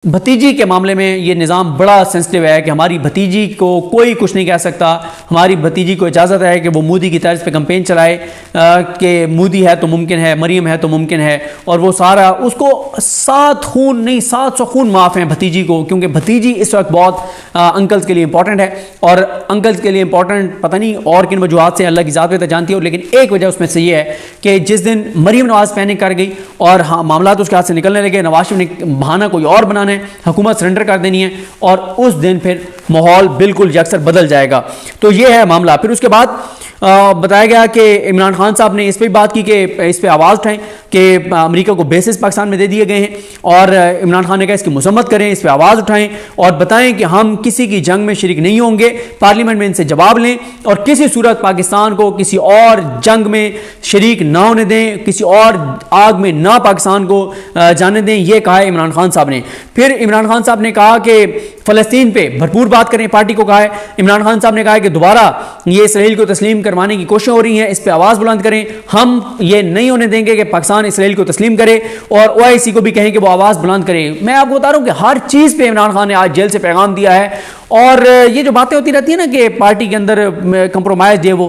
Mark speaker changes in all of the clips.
Speaker 1: भतीजी के मामले में ये निज़ाम बड़ा सेंसिटिव है कि हमारी भतीजी को कोई कुछ नहीं कह सकता। हमारी भतीजी को इजाज़त है कि वो मोदी की तर्ज पे कैंपेन चलाए कि मोदी है तो मुमकिन है, मरीम है तो मुमकिन है, और वो सारा उसको 7 खून नहीं 700 खून माफ़ हैं भतीजी को, क्योंकि भतीजी इस वक्त बहुत अंकल्स के लिए इंपॉर्टेंट है। और अंकल्स के लिए इंपॉर्टेंट पता नहीं और किन वजूहत से, अल्लाह की ज़ात बेहतर जानती हो, लेकिन एक वजह उसमें से ये है कि जिस दिन मरीम नवाज़ पैनिक कर गई और हाँ मामला तो उसके हाथ से निकलने लगे, नवाज शरीफ ने बहाना कोई और बनाना, हुकूमत सरेंडर कर देनी है, और उस दिन फिर माहौल बिल्कुल यकसर बदल जाएगा। तो ये है मामला। फिर उसके बाद बताया गया कि इमरान खान साहब ने इस पर बात की कि इस पर आवाज़ उठाएं कि अमेरिका को बेसिस पाकिस्तान में दे दिए गए हैं, और इमरान खान ने कहा इसकी मजम्मत करें, इस पर आवाज़ उठाएं और बताएं कि हम किसी की जंग में शरीक नहीं होंगे, पार्लियामेंट में इनसे जवाब लें और किसी सूरत पाकिस्तान को किसी और जंग में शरीक ना होने दें, किसी और आग में ना पाकिस्तान को जाने दें। यह कहा है इमरान खान साहब ने। फिर इमरान खान साहब ने कहा कि फ़लस्तीन पे भरपूर बात करें, पार्टी को कहा है। इमरान खान साहब ने कहा है कि दोबारा ये इसराइल को तस्लीम करवाने की कोशिश हो रही है, इस पर आवाज़ बुलंद करें, हम ये नहीं होने देंगे कि पाकिस्तान इसराइल को तस्लीम करे, और OIC को भी कहें कि वो आवाज़ बुलंद करे। मैं आपको बता रहा हूँ कि हर चीज़ पे इमरान खान ने आज जेल से पैगाम दिया है। और ये जो बातें होती रहती है ना कि पार्टी के अंदर कंप्रोमाइज़ है, वो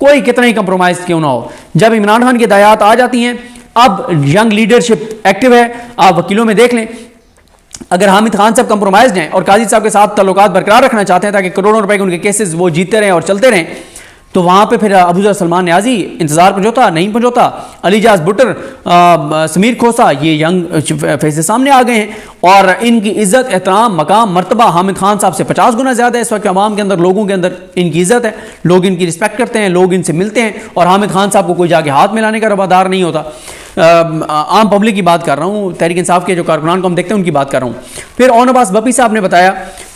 Speaker 1: कोई कितना ही कंप्रोमाइज़ क्यों ना हो, जब इमरान खान की हिदायत आ जाती हैं, अब यंग लीडरशिप एक्टिव है, आप वकीलों में देख लें, अगर हामिद खान साहब कंप्रोमाइज हैं और काजी साहब के साथ ताल्लुकात बरकरार रखना चाहते हैं ताकि करोड़ों रुपए के उनके केसेस वो जीतते रहें और चलते रहें, तो वहाँ पे फिर अबूजर सलमान न्याजी इंतजार पहुँचता नहीं पहुँचता, अलीजाज बुटर, समीर खोसा, ये यंग फेसेस सामने आ गए हैं, और इनकी इज्जत, एहतराम, मकाम, मर्तबा हामिद खान साहब से 50 गुना ज़्यादा है। इस वक्त आवाम के अंदर, लोगों के अंदर इनकी इज्जत है, लोग इनकी रिस्पेक्ट करते हैं, लोग इनसे मिलते हैं, और हामिद खान साहब को कोई जाके हाथ मिलाने का रवादार नहीं होता। आम पब्लिक की बात कर रहा हूँ, तहरीक इंसाफ के जो कारकुनान को हम देखते हैं उनकी बात कर रहा हूँ। फिर ओन अब्बास बप्पी साहब ने बताया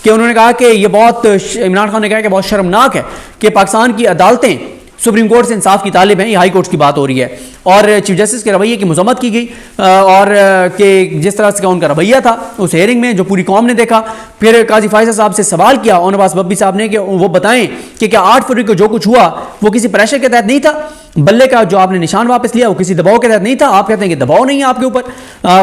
Speaker 1: कि उन्होंने कहा कि ये बहुत, इमरान खान ने कहा कि बहुत शर्मनाक है कि पाकिस्तान की अदालतें सुप्रीम कोर्ट से इंसाफ की तालिब हैं, ये हाई कोर्ट की बात हो रही है, और चीफ जस्टिस के रवैये की मजम्मत की गई, और कि जिस तरह से उनका रवैया था उस हेयरिंग में जो पूरी कौम ने देखा। फिर काजी फायजा साहब से सवाल किया ओन अब्बास बप्पी साहब ने कि वो बताएं कि क्या 8 फरवरी को जो कुछ हुआ वो किसी प्रेशर के तहत नहीं था, बल्ले का जो आपने निशान वापस लिया वो किसी दबाव के तहत नहीं था। आप कहते हैं कि दबाव नहीं है आपके ऊपर,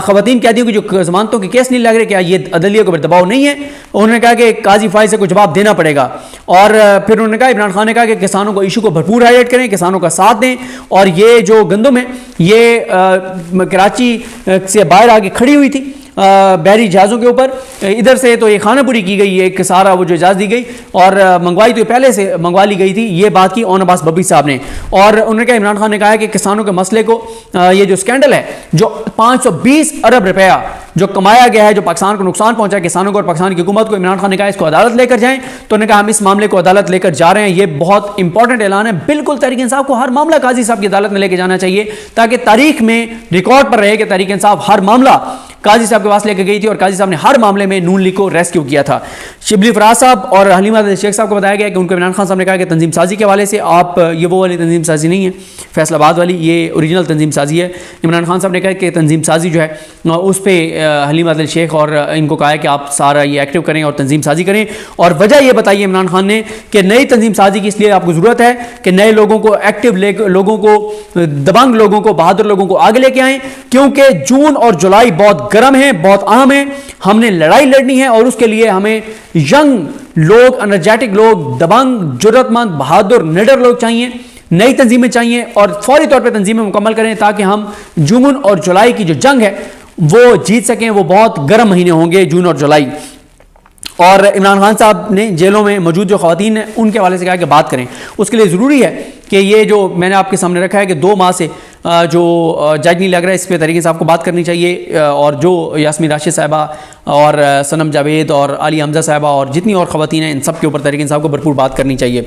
Speaker 1: खवातीन कैदियों की जो जमानतों के केस नहीं लग रहे, क्या ये अदलिया के ऊपर दबाव नहीं है? उन्होंने कहा कि काजी फायजा को जवाब देना पड़ेगा। और फिर उन्होंने कहा, इमरान खान ने कहा कि किसानों को इशू को भरपूर हाईलाइट करें, किसानों का साथ दें, और ये जो गंदम है ये कराची से बाहर आके खड़ी हुई थी बहरी जहाज़ों के ऊपर, इधर से तो ये खानापुरी की गई, एक सारा वो जो इजाज़त दी गई और मंगवाई तो पहले से मंगवा ली गई थी। ये बात की ओन अब्बास बप्पी साहब ने। और उन्होंने कहा, इमरान खान ने कहा कि किसानों के मसले को, ये जो स्कैंडल है, जो 520 अरब रुपया जो कमाया गया है, जो पाकिस्तान को नुकसान पहुंचा है किसानों को और पाकिस्तान की हुकूमत को, इमरान खान ने कहा इसको अदालत लेकर जाएं। तो उन्होंने कहा हम इस मामले को अदालत लेकर जा रहे हैं, ये बहुत इंपॉर्टेंट ऐलान है। बिल्कुल तहरीक इंसाफ को हर मामला काजी साहब की अदालत में लेकर जाना चाहिए, ताकि तारीख में रिकॉर्ड पर रहे कि तहरीक इंसाफ हर मामला काजी साहब के पास लेकर गई थी और काजी साहब ने हर मामले में नून लीग को रेस्क्यू किया था। शिबली फराज साहब और हलीमा शेख साहब को बताया गया कि उनको इमरान खान साहब ने कहा कि तंजीम साजी के हवाले से आप, ये वो वाली तंजीम साजी नहीं है फैसलाबाद वाली, ये ओरिजिनल तंजीम साजी है। इमरान खान साहब ने कहा कि तंजीम साजी जो है उस पर हलीमा शेख और इनको कहा है कि आप सारा ये एक्टिव करें और तंजीम साजी करें। और वजह ये बताइए इमरान खान ने कि नई तंजीम साजी की इसलिए आपको ज़रूरत है कि नए लोगों को, एक्टिव लोगों को, दबंग लोगों को, बहादुर लोगों को आगे लेके आएँ, क्योंकि जून और जुलाई बहुत गर्म है, बहुत अहम है, हमने लड़ाई लड़नी है, और उसके लिए हमें यंग लोग, एनर्जेटिक लोग, दबंग, जुर्रतमंद, बहादुर, निडर लोग चाहिए, नई तंजीमें चाहिए, और फौरी तौर पे तंजीमें मुकम्मल करें ताकि हम जून और जुलाई की जो जंग है वो जीत सकें। वो बहुत गर्म महीने होंगे जून और जुलाई। और इमरान खान साहब ने जेलों में मौजूद जो खवातीन हैं उनके हवाले से कहा कि बात करें। उसके लिए ज़रूरी है कि ये जो मैंने आपके सामने रखा है कि 2 माह से जो जज नहीं लग रहा है, इस पर तरीके से आपको बात करनी चाहिए, और जो यास्मीन राशिद साहिबा और सनम जावेद और आली हमजा साहिबा और जितनी और खवातीन हैं, इन सब के ऊपर तरीके साहब को भरपूर बात करनी चाहिए।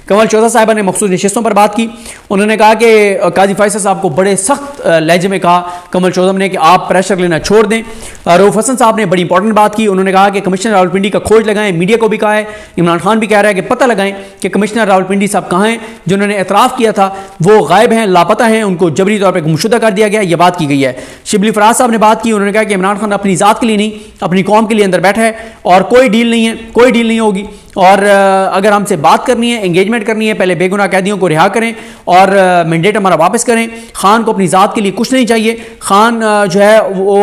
Speaker 1: कंवल चौधरी साहिबा ने मखसूस नशिस्तों पर बात की। उन्होंने कहा कि काजी फैसल साहब को बड़े सख्त लहजे में कहा कंवल चौधरी ने कि आप प्रेशर लेना छोड़ दें। रऊफ हसन साहब ने बड़ी इंपॉर्टेंट बात की। उन्होंने कहा कि कमिश्नर रावलपिंडी का खोज लगाएं, मीडिया को भी कहा है, इमरान खान भी कह रहा है कि पता लगाएं कि कमिश्नर रावलपिंडी साहब कहाँ हैं, जिन्होंने एतराफ़ किया था वो गायब हैं, लापता हैं, उनको जबरी तौर पर गुमशुदा कर दिया गया। ये बात की गई है। शिबली फराज साहब ने बात की। उन्होंने कहा कि इमरान खान अपनी ज़ात के लिए नहीं, अपनी कौम के लिए अंदर बैठा है और कोई डील नहीं है, कोई डील नहीं होगी। और अगर हमसे बात करनी है, एंगेजमेंट करनी है, पहले बेगुनाह कैदियों को रिहा करें और मैंडेट हमारा वापस करें। खान को अपनी ज़ात के लिए कुछ नहीं चाहिए। खान जो है वो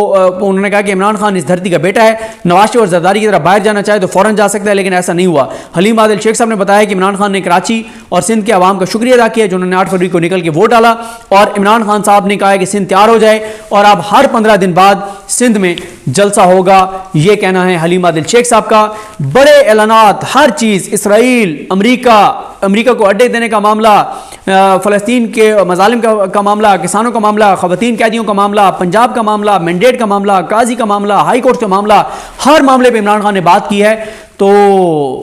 Speaker 1: उन्होंने कहा कि इमरान खान इस धरती का बेटा है, नवाज शरीफ और जरदारी की तरह बाहर जाना चाहे तो फ़ौरन जा सकता है, लेकिन ऐसा नहीं हुआ। हलीम आदिल शेख साहब ने बताया कि इमरान खान ने कराची और सिंध के अवाम का शुक्रिया अदा किया जिन्होंने 8 फरवरी को निकल के वोट डाला, और इमरान खान साहब ने कहा है कि सिंध तैयार हो जाए और अब हर 15 दिन बाद सिंध में जलसा होगा। ये कहना है हलीम आदिल शेख साहब का। बड़े ऐलानात, हर चीज़, इसराइल, अमेरिका को अड्डे देने का मामला, फ़लस्तीन के मज़ालिम का मामला, किसानों का मामला, ख़वातीन कैदियों का मामला, पंजाब का मामला, मैंडेट का मामला, काजी का मामला, हाई कोर्ट का मामला, हर मामले पे इमरान खान ने बात की है। तो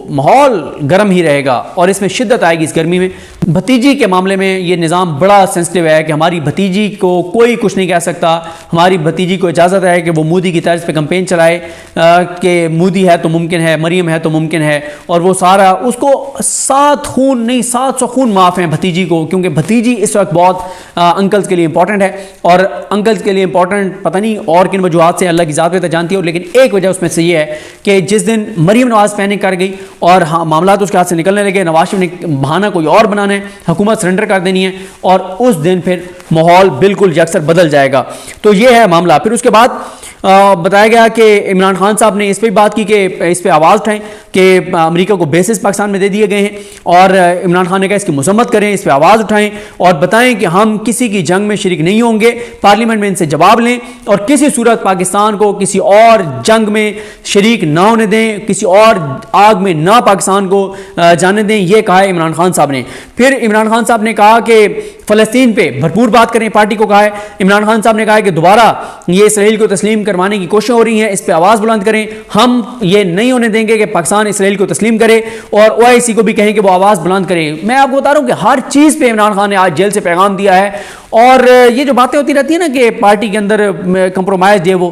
Speaker 1: माहौल गर्म ही रहेगा और इसमें शिद्दत आएगी इस गर्मी में। भतीजी के मामले में ये निज़ाम बड़ा सेंसिटिव है कि हमारी भतीजी को कोई कुछ नहीं कह सकता। हमारी भतीजी को इजाज़त है कि वो मोदी की तर्ज पे कैंपेन चलाए कि मोदी है तो मुमकिन है, मरीम है तो मुमकिन है, और वो सारा उसको 700 खून माफ़ हैं भतीजी को, क्योंकि भतीजी इस वक्त बहुत अंकल्स के लिए इंपॉर्टेंट है। और अंकल्स के लिए इंपॉर्टेंट पता नहीं और किन वजूहत से, अल्लाह की ज़ात बेहतर जानती हो, लेकिन एक वजह उसमें से ये है कि जिस दिन मरीम नवाज पैनिक कर गई और हाँ मामला तो उसके हाथ से निकलने लगे, नवाज शरीफ ने बहाना कोई और बनाना है, हुकूमत सरेंडर कर देनी है, और उस दिन फिर माहौल बिल्कुल यकसर बदल जाएगा। तो ये है मामला। फिर उसके बाद बताया गया कि इमरान खान साहब ने इस पर बात की कि इस पर आवाज़ उठाएं कि अमेरिका को बेसिस पाकिस्तान में दे दिए गए हैं, और इमरान खान ने कहा इसकी मजम्मत करें, इस पर आवाज़ उठाएं और बताएं कि हम किसी की जंग में शरीक नहीं होंगे, पार्लियामेंट में इनसे जवाब लें और किसी सूरत पाकिस्तान को किसी और जंग में शरीक ना होने दें, किसी और आग में ना पाकिस्तान को जाने दें। यह कहा है इमरान खान साहब ने। फिर इमरान खान साहब ने कहा कि फ़लस्तीन पे भरपूर बात करें, पार्टी को कहा है। इमरान खान साहब ने कहा है कि दोबारा ये इसराइल को तस्लीम करवाने की कोशिश हो रही है, इस पर आवाज़ बुलंद करें, हम ये नहीं होने देंगे कि पाकिस्तान इसराइल को तस्लीम करे, और OIC को भी कहें कि वो आवाज़ बुलंद करें। मैं आपको बता रहा हूँ कि हर चीज़ पे इमरान खान ने आज जेल से पैगाम दिया है। और ये जो बातें होती रहती है ना कि पार्टी के अंदर कंप्रोमाइज़ है, वो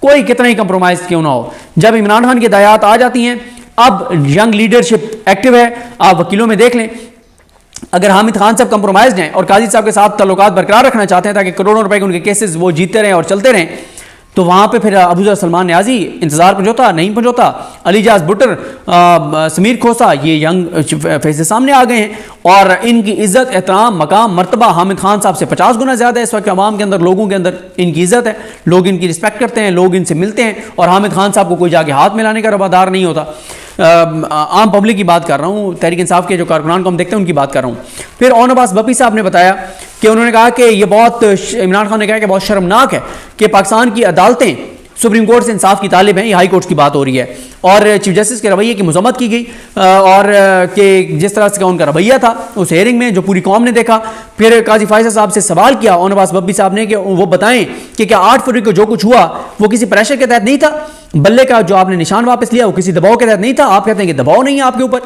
Speaker 1: कोई कितना ही कंप्रोमाइज़ क्यों ना हो, जब इमरान खान की हिदायत आ जाती हैं, अब यंग लीडरशिप एक्टिव है, आप वकीलों में देख लें, अगर हामिद खान साहब कंप्रोमाइज हैं और काजी साहब के साथ ताल्लुकात बरकरार रखना चाहते हैं ताकि करोड़ों रुपए के उनके केसेस वो जीतते रहें और चलते रहें, तो वहाँ पे फिर अबूजर सलमान न्याजी इंतजार पहुँचता नहीं पहुँचता, अलीजाज बुटर, समीर खोसा, ये यंग फेसेस सामने आ गए हैं, और इनकी इज्जत, एहतराम, मकाम, मर्तबा हामिद खान साहब से 50 गुना ज़्यादा है। इस वक्त आवाम के अंदर, लोगों के अंदर इनकी इज्जत है, लोग इनकी रिस्पेक्ट करते हैं, लोग इनसे मिलते हैं, और हामिद खान साहब को कोई जाके हाथ मिलाने का रवादार नहीं होता। आम पब्लिक की बात कर रहा हूँ, तहरीक इंसाफ के जो कारकुनान को हम देखते हैं उनकी बात कर रहा हूँ। फिर ओन अब्बास बप्पी साहब ने बताया कि उन्होंने कहा कि ये बहुत, इमरान खान ने कहा कि बहुत शर्मनाक है कि पाकिस्तान की अदालतें सुप्रीम कोर्ट से इंसाफ की तालिब हैं, ये हाई कोर्ट की बात हो रही है, और चीफ जस्टिस के रवैये की मजम्मत की गई, और कि जिस तरह से उनका रवैया था उस हेयरिंग में जो पूरी कौम ने देखा। फिर काजी फायजा साहब से सवाल किया ओन अब्बास बप्पी साहब ने कि वो बताएं कि क्या 8 फरवरी को जो कुछ हुआ वो किसी प्रेशर के तहत नहीं था, बल्ले का जो आपने निशान वापस लिया वो किसी दबाव के तहत नहीं था। आप कहते हैं कि दबाव नहीं है आपके ऊपर,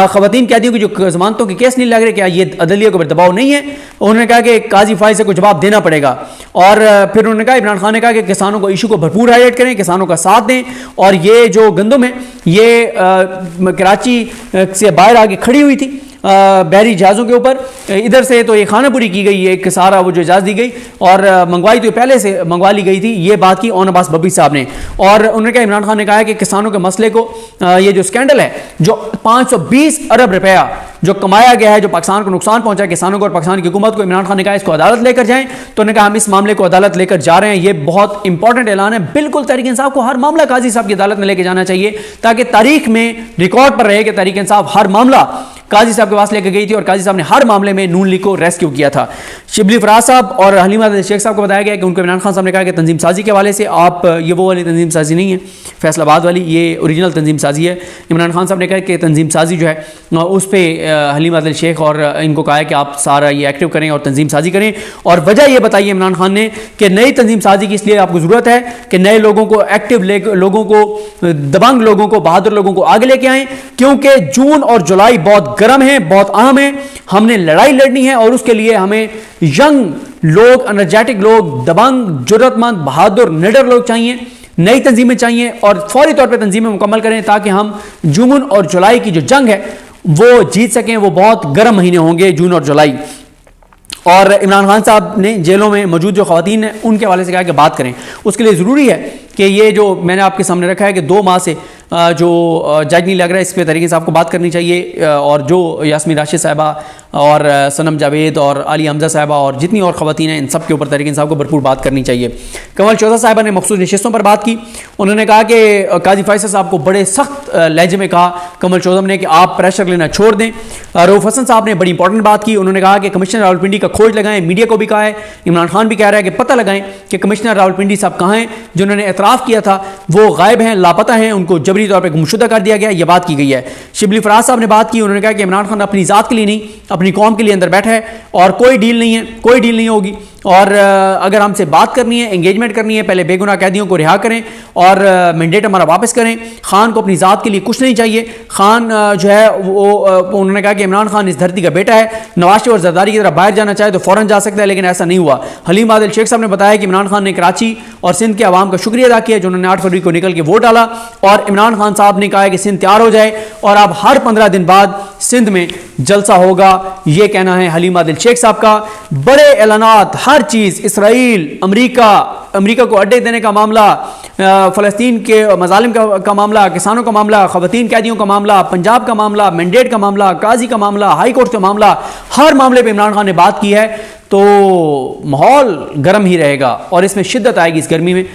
Speaker 1: खवातीन कैदियों की जो जमानतों के केस नहीं लग रहे, क्या ये अदलिया के ऊपर दबाव नहीं है? उन्होंने कहा कि काजी फायजा को जवाब देना पड़ेगा। और फिर उन्होंने कहा, इमरान खान ने कहा कि किसानों को इशू को भरपूर हाईलाइट करें, किसानों का साथ दें, और ये जो गंदम है ये कराची से बाहर आके खड़ी हुई थी बहरी जहाज़ों के ऊपर, इधर से तो ये खानापुरी की गई, एक सारा वो जो इजाज़त दी गई और मंगवाई तो पहले से मंगवा ली गई थी। ये बात की ओन अब्बास बप्पी साहब ने। और उन्होंने कहा, इमरान खान ने कहा है कि किसानों के मसले को, ये जो स्कैंडल है, जो 520 अरब रुपया जो कमाया गया है, जो पाकिस्तान को नुकसान पहुंचा है किसानों को और पाकिस्तान की हुकूमत को, इमरान खान ने कहा इसको अदालत लेकर जाएं। तो उन्होंने कहा हम इस मामले को अदालत लेकर जा रहे हैं। ये बहुत इंपॉर्टेंट ऐलान है। बिल्कुल तहरीक इंसाफ को हर मामला काजी साहब की अदालत में लेकर जाना चाहिए, ताकि तारीख में रिकॉर्ड पर रहे कि तहरीक इंसाफ हर मामला काजी साहब के पास लेकर गई थी और काजी साहब ने हर मामले में नून लीग को रेस्क्यू किया था। शिबली फराज साहब और हलीम आदिल शेख साहब को बताया गया कि उनको इमरान खान साहब ने कहा कि तंजीम साजी के हवाले से आप, ये वो वाली तंजीम साजी नहीं है फैसलाबाद वाली, ये ओरिजिनल तंजीम साजी है। इमरान खान साहब ने कहा कि तंजीम साजी जो है उस पर हलीम आदिल शेख और इनको कहा है कि आप सारा ये एक्टिव करें और तंजीम साजी करें। और वजह ये बताइए इमरान खान ने कि नई तंजीम साजी की इसलिए आपको ज़रूरत है कि नए लोगों को, एक्टिव लोगों को, दबंग लोगों को, बहादुर लोगों को आगे लेके आएँ, क्योंकि जून और जुलाई बहुत गर्म है, बहुत अहम है। हमने लड़ाई लड़नी है और उसके लिए हमें यंग लोग, एनर्जेटिक लोग, दबंग, जुर्रतमंद, बहादुर, निडर लोग चाहिए। नई तंजीमें चाहिए और फौरी तौर पे तंजीमें मुकम्मल करें ताकि हम जून और जुलाई की जो जंग है वो जीत सकें। वो बहुत गर्म महीने होंगे जून और जुलाई। और इमरान खान साहब ने जेलों में मौजूद जो खवातीन हैं उनके हवाले से कहा कि बात करें। उसके लिए ज़रूरी है कि ये जो मैंने आपके सामने रखा है कि 2 माह से जो जायज़ नहीं लग रहा है, इस पे तरीके से आपको बात करनी चाहिए। और जो यास्मीन राशिद साहिबा और सनम जावेद और आली हमजा साहिबा और जितनी और ख़वातीन हैं, इन सब के ऊपर तरीके से आपको भरपूर बात करनी चाहिए। कंवल चौधरी साहिबा ने मखसूस नशिस्तों पर बात की। उन्होंने कहा कि काजी फैसल साहब को बड़े सख्त लहजे में कहा कंवल चौधरी ने कि आप प्रेशर लेना छोड़ दें। रऊफ हसन साहब ने बड़ी इंपॉर्टेंट बात की। उन्होंने कहा कि कमिश्नर रावलपिंडी का खोज लगाएं, मीडिया को भी कहा है, इमरान खान भी कह रहा है कि पता लगाएं कि कमिश्नर रावलपिंडी साहब कहाँ हैं। जिन्होंने एतराफ़ किया था वो गायब हैं, लापता हैं, उनको जबरी तौर पर गुमशुदा कर दिया गया, यह बात की गई है। शिबली फराज साहब ने बात की। उन्होंने कहा कि इमरान खान अपनी ज़ात के लिए नहीं, अपनी कौम के लिए अंदर बैठा है और कोई डील नहीं है, कोई डील नहीं होगी। और अगर हमसे बात करनी है, एंगेजमेंट करनी है, पहले बेगुनाह कैदियों को रिहा करें और मैंडेट हमारा वापस करें। खान को अपनी ज़ात के लिए कुछ नहीं चाहिए। खान जो है वो उन्होंने कहा कि इमरान खान इस धरती का बेटा है, नवाज शरीफ और जरदारी की तरफ बाहर जाना चाहे तो फ़ौरन जा सकता है, लेकिन ऐसा नहीं हुआ। हलीम आदिल शेख साहब ने बताया कि इमरान खान ने कराची और सिंध के अवाम का शुक्रिया अदा किया जिन्होंने 8 फरवरी को निकल के वोट डाला। और इमरान खान साहब ने कहा है कि सिंध तैयार हो जाए और अब हर 15 दिन बाद सिंध में जलसा होगा, ये कहना है हलीम आदिल शेख साहब का। बड़े ऐलानात, हर चीज़, इसराइल, अमेरिका को अड्डे देने का मामला, फ़लस्तीन के मज़ालिम का मामला, किसानों का मामला, ख़वातीन कैदियों का मामला, पंजाब का मामला, मैंडेट का मामला, काजी का मामला, हाई कोर्ट का मामला, हर मामले पे इमरान खान ने बात की है। तो माहौल गर्म ही रहेगा और इसमें शिद्दत आएगी इस गर्मी में।